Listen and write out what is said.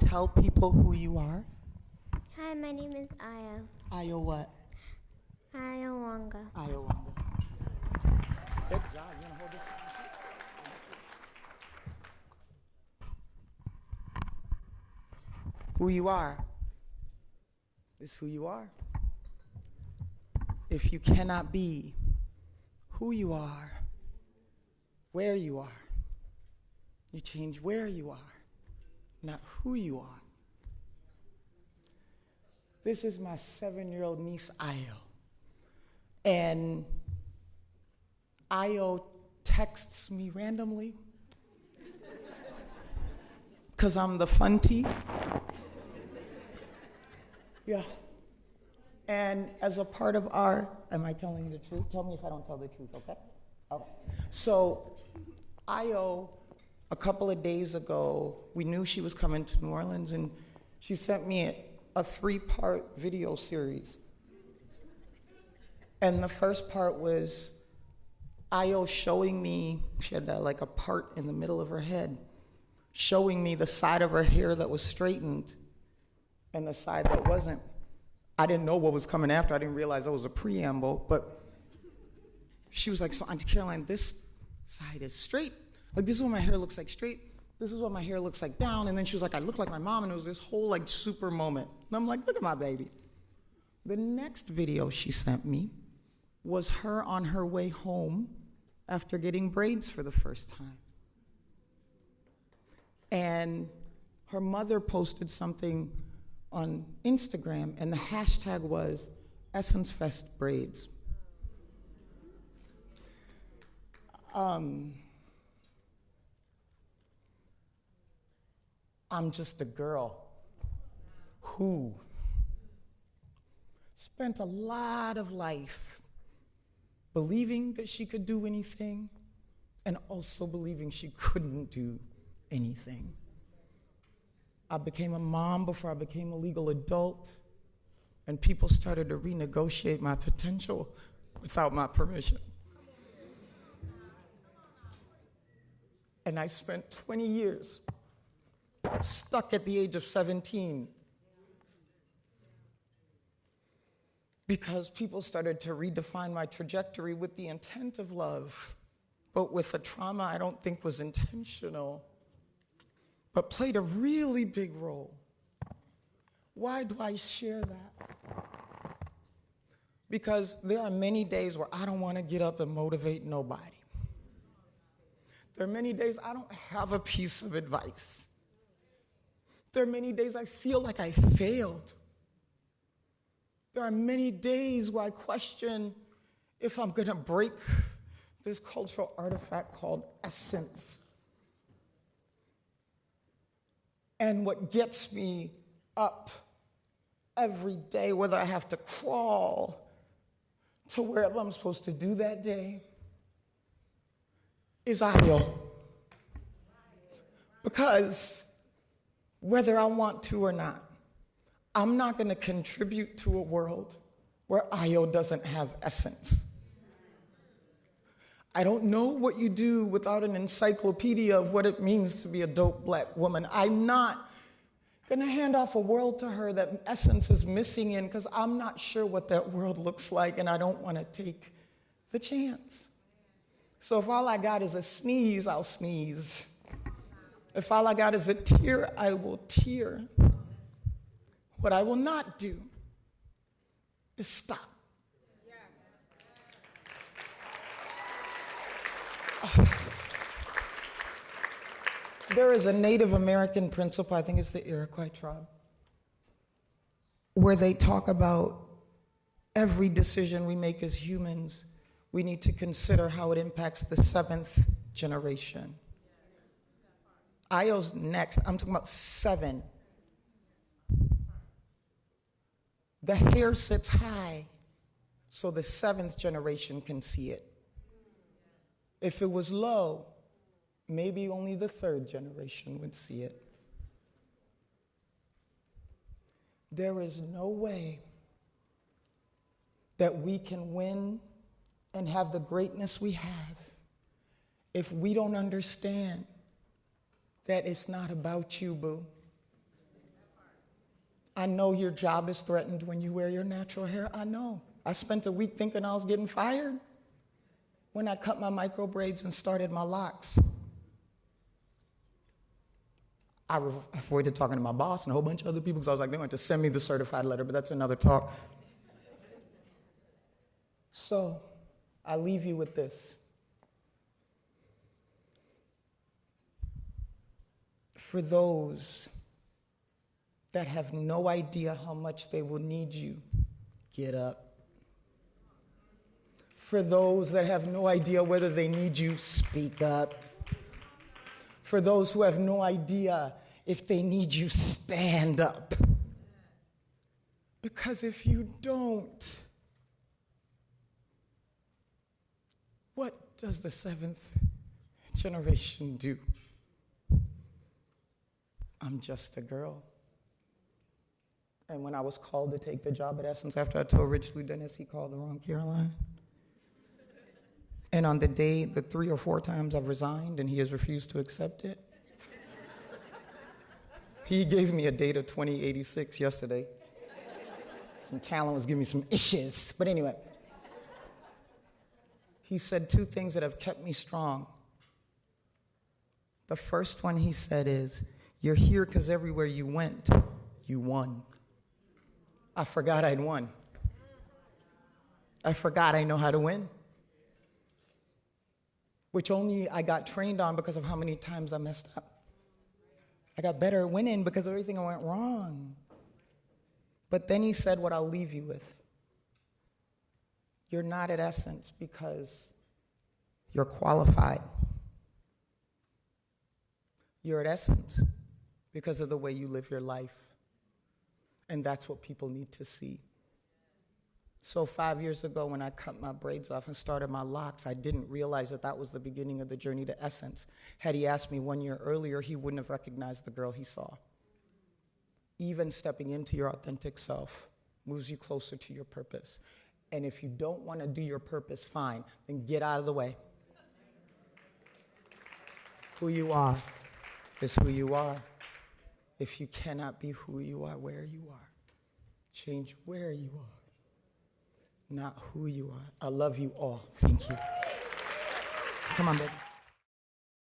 tell people who you are? Hi, my name is Ayo. Ayo what? Ayo Wanga. Ayo Wanga. Good job. You want to hold this? Who you are is who you are. If you cannot be who you are, where you are, you change where you are, not who you are. This is my 7-year-old niece, Ayo. And Ayo texts me randomly because I'm the fun tea. Yeah. And as a part of our, am I telling you the truth? Tell me if I don't tell the truth, okay? Okay. So Ayo, a couple of days ago, we knew she was coming to New Orleans, and she sent me a 3-part video series. And the first part was Ayo showing me, she had like a part in the middle of her head, showing me the side of her hair that was straightened and the side that wasn't. I didn't know what was coming after. I didn't realize that was a preamble, but she was like, so Auntie Caroline, this side is straight. Like, this is what my hair looks like straight. This is what my hair looks like down. And then she was like, I look like my mom, and it was this whole like super moment. And I'm like, look at my baby. The next video she sent me was her on her way home after getting braids for the first time. And her mother posted something on Instagram, and the hashtag was Essence Fest Braids. I'm just a girl who spent a lot of life believing that she could do anything and also believing she couldn't do anything. I became a mom before I became a legal adult, and people started to renegotiate my potential without my permission. And I spent 20 years stuck at the age of 17 because people started to redefine my trajectory with the intent of love, but with a trauma I don't think was intentional, but played a really big role. Why do I share that? Because there are many days where I don't want to get up and motivate nobody. There are many days I don't have a piece of advice. There are many days I feel like I failed. There are many days where I question if I'm going to break this cultural artifact called essence. And what gets me up every day, whether I have to crawl to wherever I'm supposed to do that day, is Ayo. Because whether I want to or not, I'm not going to contribute to a world where Ayo doesn't have essence. I don't know what you do without an encyclopedia of what it means to be a dope black woman. I'm not going to hand off a world to her that essence is missing in, because I'm not sure what that world looks like, and I don't want to take the chance. So if all I got is a sneeze, I'll sneeze. If all I got is a tear, I will tear. What I will not do is stop. There is a Native American principle, I think it's the Iroquois tribe, where they talk about every decision we make as humans, we need to consider how it impacts the 7th generation. Ayo's next, I'm talking about 7. The hair sits high so the 7th generation can see it. If it was low, maybe only the 3rd generation would see it. There is no way that we can win and have the greatness we have if we don't understand that it's not about you, boo. I know your job is threatened when you wear your natural hair. I know. I spent a week thinking I was getting fired when I cut my micro braids and started my locks. I avoided talking to my boss and a whole bunch of other people because I was like, they went to send me the certified letter, but that's another talk. So I leave you with this. For those that have no idea how much they will need you, get up. For those that have no idea whether they need you, speak up. For those who have no idea if they need you, stand up. Because if you don't, what does the seventh generation do? I'm just a girl. And when I was called to take the job at Essence after I told Rich Lou Dennis he called the wrong Caroline. And on the day, the 3 or 4 times I've resigned and he has refused to accept it, he gave me a date of 2086 yesterday. Some talent was giving me some issues. But anyway, he said 2 things that have kept me strong. The first one he said is, you're here because everywhere you went, you won. I forgot I'd won. I forgot I know how to win. Which only I got trained on because of how many times I messed up. I got better at winning because of everything I went wrong. But then he said what I'll leave you with. You're not at Essence because you're qualified. You're at Essence because of the way you live your life. And that's what people need to see. So 5 years ago when I cut my braids off and started my locks, I didn't realize that that was the beginning of the journey to Essence. Had he asked me 1 year earlier, he wouldn't have recognized the girl he saw. Even stepping into your authentic self moves you closer to your purpose. And if you don't want to do your purpose, fine, then get out of the way. Who you are is who you are. If you cannot be who you are, where you are, change where you are, not who you are. I love you all. Thank you. Come on, baby.